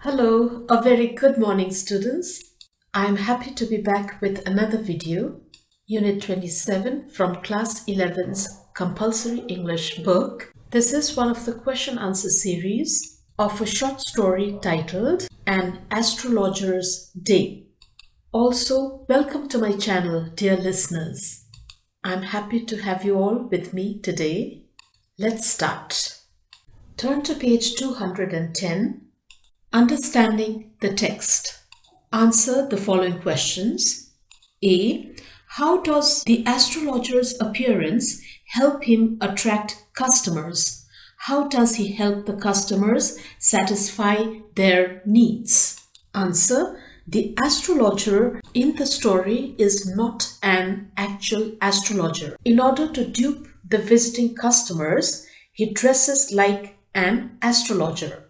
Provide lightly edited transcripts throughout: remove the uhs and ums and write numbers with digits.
Hello, a very good morning, students. I am happy to be back with another video, Unit 27 from Class 11's Compulsory English book. This is one of the question answer series of a short story titled An Astrologer's Day. Also, welcome to my channel, dear listeners. I'm happy to have you all with me today. Let's start. Turn to page 210. Understanding the text. Answer the following questions. A. How does the astrologer's appearance help him attract customers? How does he help the customers satisfy their needs? Answer. The astrologer in the story is not an actual astrologer. In order to dupe the visiting customers, he dresses like an astrologer.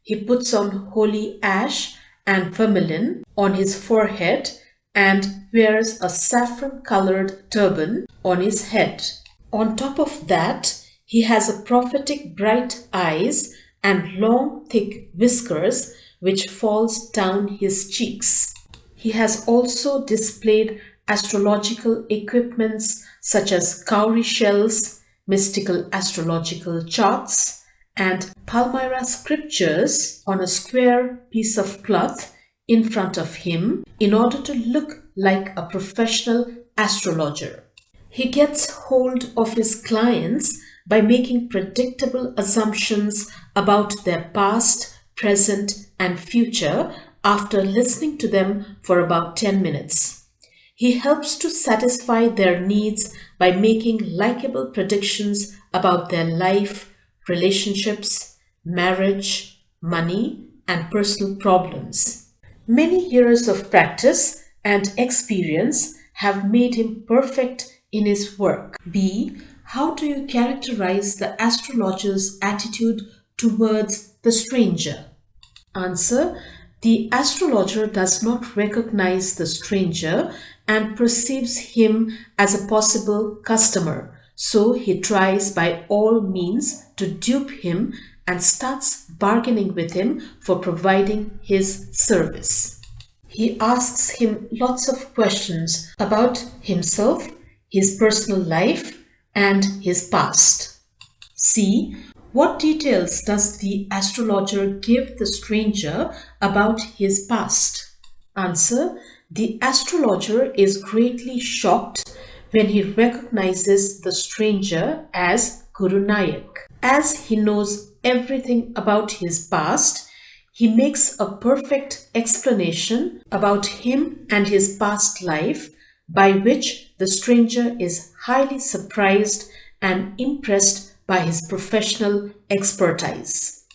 He puts on holy ash and vermilion on his forehead and wears a saffron-colored turban on his head. On top of that, he has a prophetic bright eyes and long thick whiskers which falls down his cheeks. He has also displayed astrological equipments such as cowrie shells, mystical astrological charts, and Palmyra scriptures on a square piece of cloth in front of him in order to look like a professional astrologer. He gets hold of his clients by making predictable assumptions about their past, present, and future after listening to them for about 10 minutes. He helps to satisfy their needs by making likable predictions about their life, relationships, marriage, money, and personal problems. Many years of practice and experience have made him perfect in his work. B. How do you characterize the astrologer's attitude towards the stranger? Answer. The astrologer does not recognize the stranger and perceives him as a possible customer. So he tries by all means to dupe him and starts bargaining with him for providing his service. He asks him lots of questions about himself, his personal life, and his past. C. What details does the astrologer give the stranger about his past? Answer. The astrologer is greatly shocked when he recognizes the stranger as Guru Nayak. As he knows everything about his past, he makes a perfect explanation about him and his past life, by which the stranger is highly surprised and impressed by his professional expertise.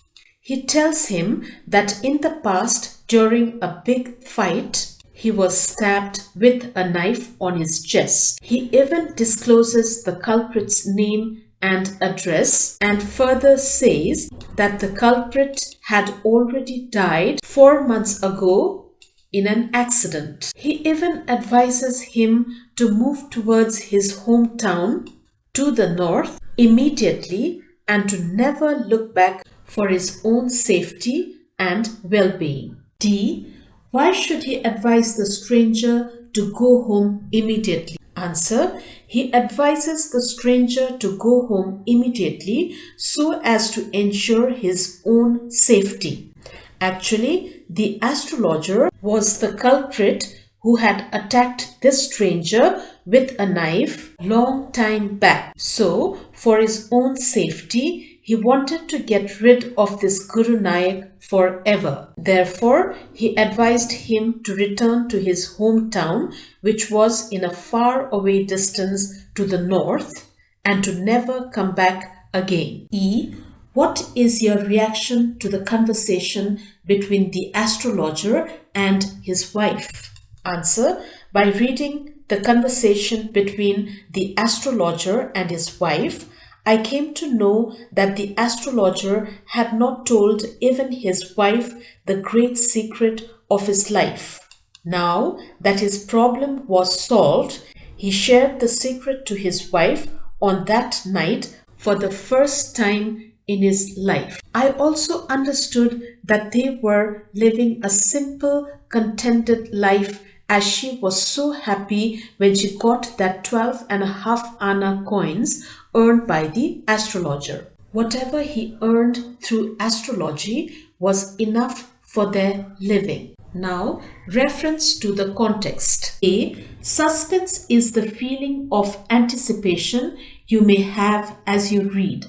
He tells him that in the past, during a big fight, he was stabbed with a knife on his chest. He even discloses the culprit's name and address and further says that the culprit had already died 4 months ago in an accident. He even advises him to move towards his hometown to the north immediately and to never look back for his own safety and well-being. D. Why should he advise the stranger to go home immediately? Answer. He advises the stranger to go home immediately so as to ensure his own safety. Actually, the astrologer was the culprit who had attacked this stranger with a knife long time back. So, for his own safety, he wanted to get rid of this Guru Nayak forever. Therefore, he advised him to return to his hometown, which was in a far away distance to the north, and to never come back again. E. What is your reaction to the conversation between the astrologer and his wife? Answer. By reading the conversation between the astrologer and his wife, I came to know that the astrologer had not told even his wife the great secret of his life. Now that his problem was solved, he shared the secret to his wife on that night for the first time in his life. I also understood that they were living a simple, contented life, as she was so happy when she got that 12.5 anna coins earned by the astrologer. Whatever he earned through astrology was enough for their living. Now, reference to the context. A. Suspense is the feeling of anticipation you may have as you read.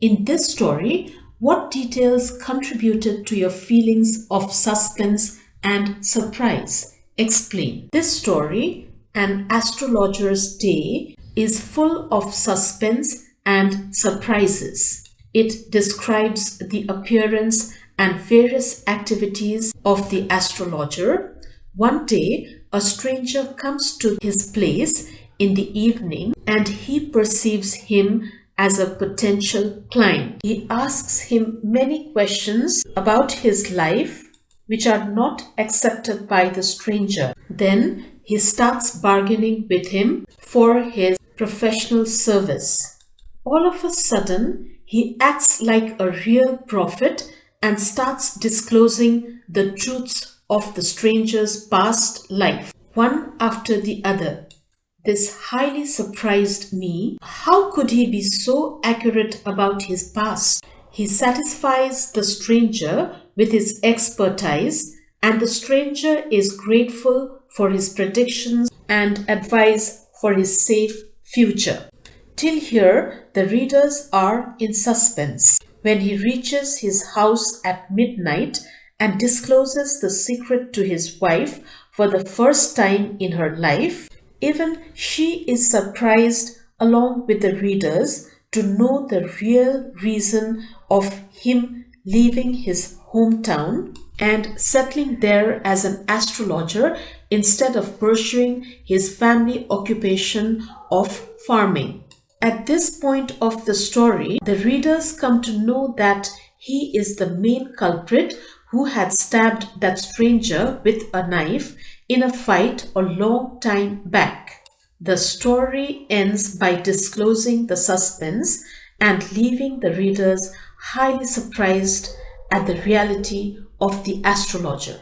In this story, what details contributed to your feelings of suspense and surprise? Explain. This story, An Astrologer's Day, is full of suspense and surprises. It describes the appearance and various activities of the astrologer. One day, a stranger comes to his place in the evening and he perceives him as a potential client. He asks him many questions about his life which are not accepted by the stranger. Then he starts bargaining with him for his professional service. All of a sudden, he acts like a real prophet and starts disclosing the truths of the stranger's past life, one after the other. This highly surprised me. How could he be so accurate about his past? He satisfies the stranger with his expertise, and the stranger is grateful for his predictions and advice for his safe future. Till here, the readers are in suspense. When he reaches his house at midnight and discloses the secret to his wife for the first time in her life, even she is surprised along with the readers to know the real reason of him leaving his hometown and settling there as an astrologer instead of pursuing his family occupation of farming. At this point of the story, the readers come to know that he is the main culprit who had stabbed that stranger with a knife in a fight a long time back. The story ends by disclosing the suspense and leaving the readers highly surprised at the reality of the astrologer.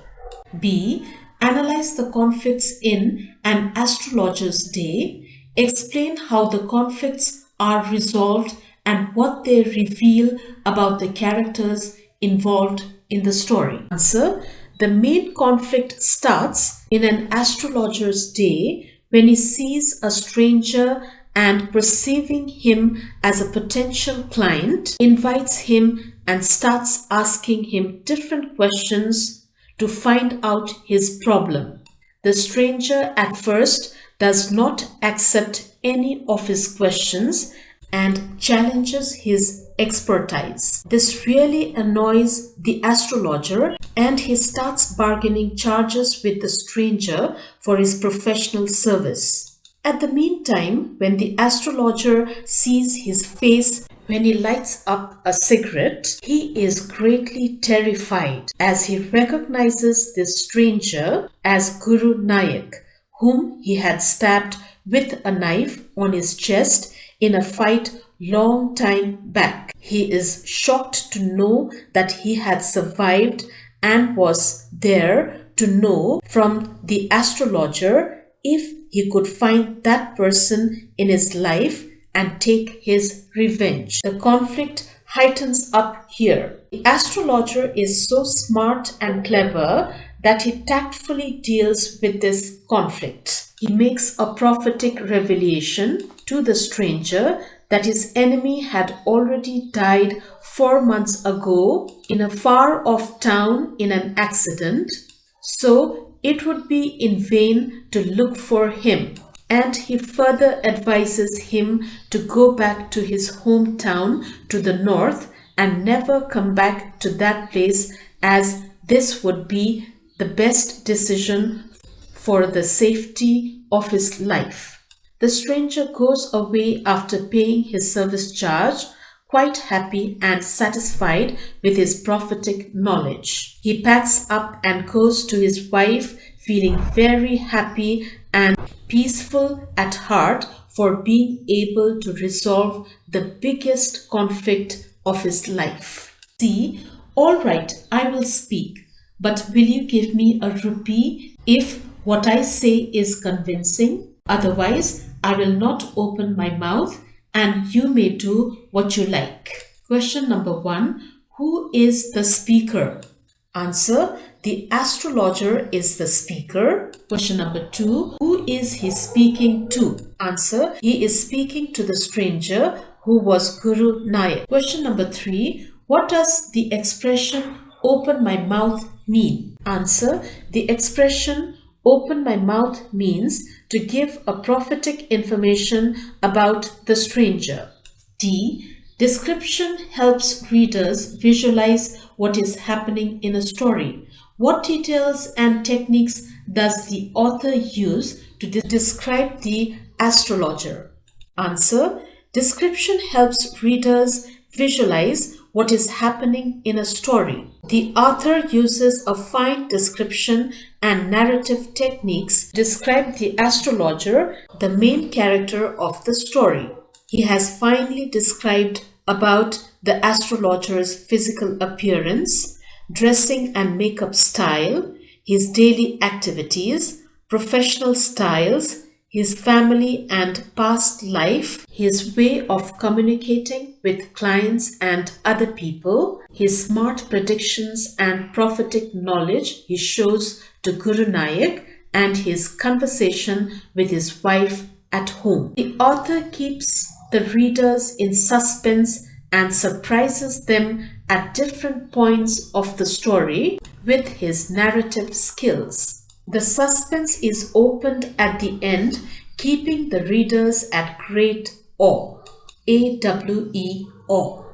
B. Analyze the conflicts in An Astrologer's Day. Explain how the conflicts are resolved and what they reveal about the characters involved in the story. Answer. The main conflict starts in An Astrologer's Day when he sees a stranger and, perceiving him as a potential client, invites him and starts asking him different questions to find out his problem. The stranger at first does not accept any of his questions and challenges his expertise. This really annoys the astrologer and he starts bargaining charges with the stranger for his professional service. At the meantime, when the astrologer sees his face when he lights up a cigarette, he is greatly terrified as he recognizes this stranger as Guru Nayak, whom he had stabbed with a knife on his chest in a fight long time back. He is shocked to know that he had survived and was there to know from the astrologer if he could find that person in his life and take his revenge. The conflict heightens up here. The astrologer is so smart and clever that he tactfully deals with this conflict. He makes a prophetic revelation to the stranger that his enemy had already died 4 months ago in a far-off town in an accident, so it would be in vain to look for him. And he further advises him to go back to his hometown to the north and never come back to that place, as this would be the best decision for the safety of his life. The stranger goes away after paying his service charge, quite happy and satisfied with his prophetic knowledge. He packs up and goes to his wife, feeling very happy and peaceful at heart for being able to resolve the biggest conflict of his life. C. All right, I will speak, but will you give me a rupee if what I say is convincing? Otherwise, I will not open my mouth and you may do what you like. Question number 1. Who is the speaker? Answer. The astrologer is the speaker. Question number 2. Who is he speaking to? Answer. He is speaking to the stranger who was Guru Nayak. Question number 3. What does the expression open my mouth mean? Answer. The expression open my mouth means to give a prophetic information about the stranger. D. Description helps readers visualize what is happening in a story. What details and techniques does the author use to describe the astrologer? Answer. Description helps readers visualize what is happening in a story. The author uses a fine description and narrative techniques to describe the astrologer, the main character of the story. He has finely described about the astrologer's physical appearance, dressing and makeup style, his daily activities, professional styles, his family and past life, his way of communicating with clients and other people, his smart predictions and prophetic knowledge he shows to Guru Nayak, and his conversation with his wife at home. The author keeps the readers in suspense and surprises them at different points of the story with his narrative skills. The suspense is opened at the end, keeping the readers at great awe. A-W-E, awe.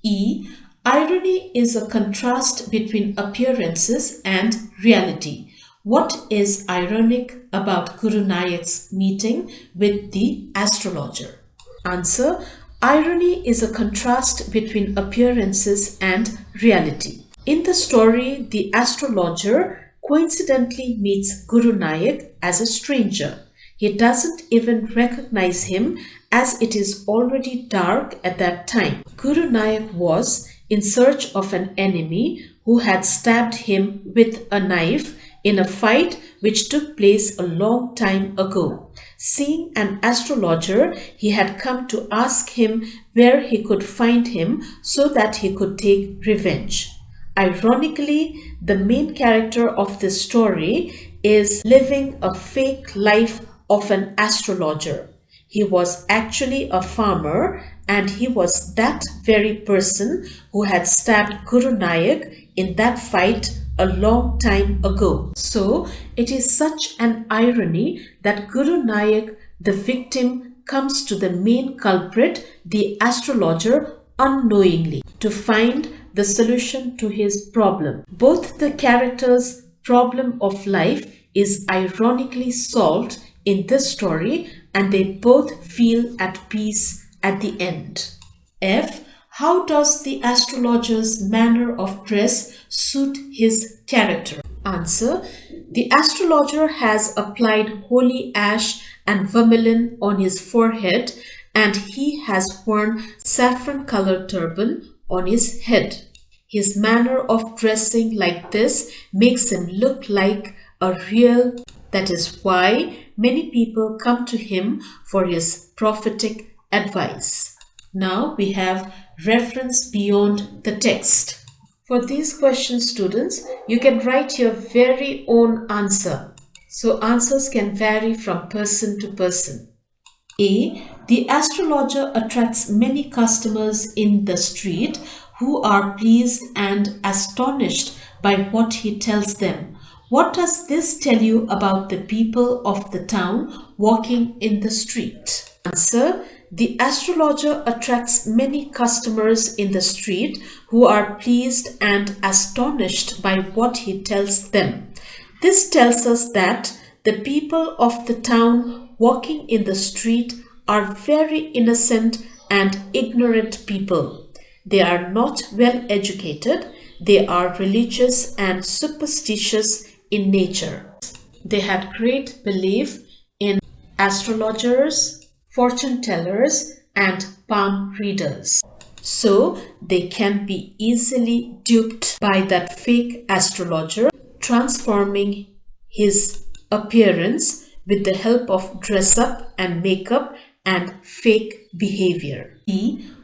E. Irony is a contrast between appearances and reality. What is ironic about Guru Nayak's meeting with the astrologer? Answer. Irony is a contrast between appearances and reality. In the story, the astrologer coincidentally meets Guru Nayak as a stranger. He doesn't even recognize him as it is already dark at that time. Guru Nayak was in search of an enemy who had stabbed him with a knife in a fight which took place a long time ago. Seeing an astrologer, he had come to ask him where he could find him so that he could take revenge. Ironically, the main character of this story is living a fake life of an astrologer. He was actually a farmer and he was that very person who had stabbed Guru Nayak in that fight a long time ago. So, it is such an irony that Guru Nayak, the victim, comes to the main culprit, the astrologer, unknowingly to find the solution to his problem. Both the characters' problem of life is ironically solved in this story and they both feel at peace at the end. F. How does the astrologer's manner of dress suit his character? Answer. The astrologer has applied holy ash and vermilion on his forehead and he has worn saffron-colored turban on his head. His manner of dressing like this makes him look like a real. That is why many people come to him for his prophetic advice. Now we have reference beyond the text. For these questions, students, you can write your very own answer. So answers can vary from person to person. A. The astrologer attracts many customers in the street who are pleased and astonished by what he tells them. What does this tell you about the people of the town walking in the street? Answer. The astrologer attracts many customers in the street who are pleased and astonished by what he tells them. This tells us that the people of the town walking in the street are very innocent and ignorant people. They are not well educated. They are religious and superstitious in nature. They had great belief in astrologers, fortune tellers, and palm readers. So they can be easily duped by that fake astrologer, transforming his appearance with the help of dress up and makeup and fake behavior.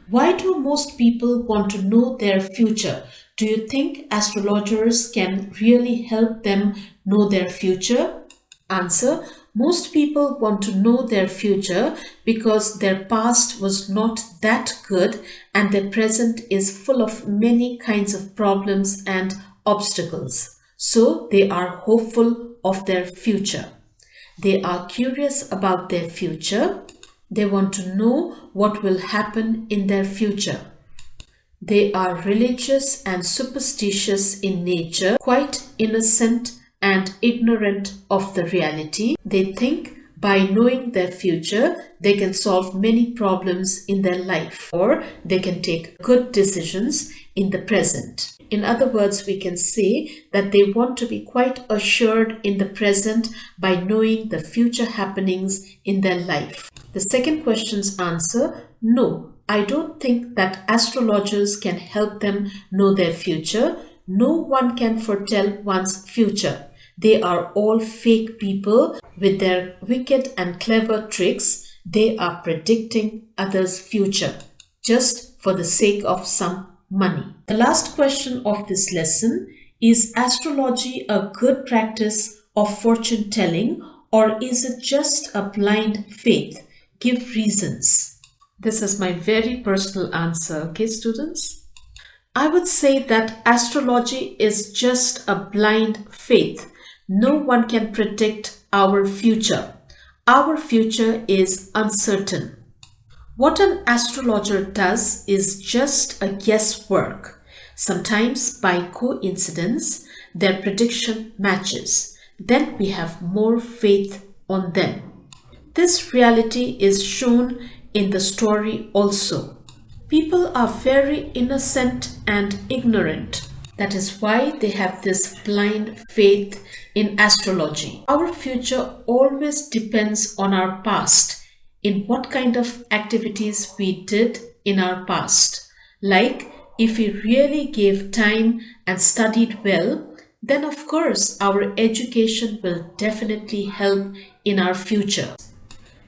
Why do most people want to know their future? Do you think astrologers can really help them know their future? Answer: most people want to know their future because their past was not that good and their present is full of many kinds of problems and obstacles. So they are hopeful of their future. They are curious about their future. They want to know what will happen in their future. They are religious and superstitious in nature, quite innocent and ignorant of the reality. They think by knowing their future, they can solve many problems in their life, or they can take good decisions in the present. In other words, we can say that they want to be quite assured in the present by knowing the future happenings in their life. The second question's answer: no, I don't think that astrologers can help them know their future. No one can foretell one's future. They are all fake people with their wicked and clever tricks. They are predicting others' future just for the sake of some money. The last question of this lesson: is astrology a good practice of fortune telling, or is it just a blind faith? Give reasons. This is my very personal answer, okay, students? I would say that astrology is just a blind faith. No one can predict our future. Our future is uncertain. What an astrologer does is just a guesswork. Sometimes, by coincidence, their prediction matches. Then we have more faith on them. This reality is shown in the story also. People are very innocent and ignorant. That is why they have this blind faith in astrology. Our future always depends on our past, in what kind of activities we did in our past. Like, if we really gave time and studied well, then of course our education will definitely help in our future.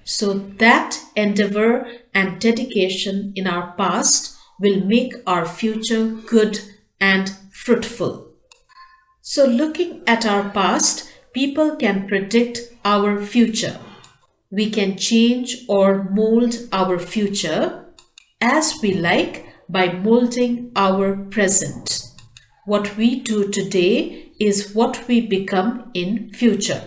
So that endeavor and dedication in our past will make our future good and fruitful. So looking at our past, people can predict our future. We can change or mold our future as we like by molding our present. What we do today is what we become in future.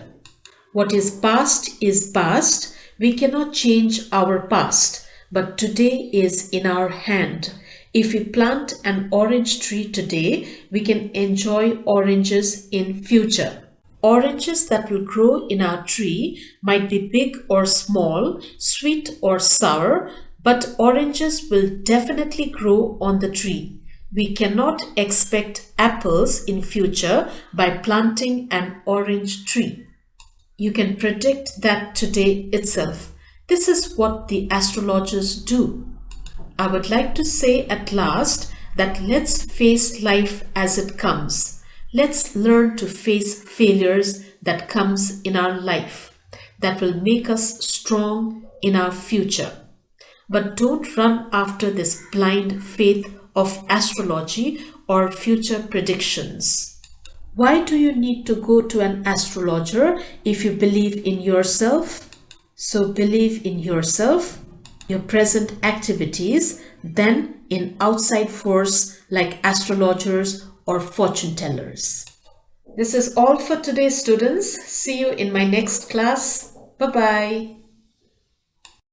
What is past. We cannot change our past, but today is in our hand. If we plant an orange tree today, we can enjoy oranges in future. Oranges that will grow in our tree might be big or small, sweet or sour, but oranges will definitely grow on the tree. We cannot expect apples in future by planting an orange tree. You can predict that today itself. This is what the astrologers do. I would like to say at last that let's face life as it comes. Let's learn to face failures that comes in our life that will make us strong in our future. But don't run after this blind faith of astrology or future predictions. Why do you need to go to an astrologer if you believe in yourself? So believe in yourself, your present activities, than in outside force like astrologers or fortune tellers. This is all for today, students. See you in my next class. Bye-bye.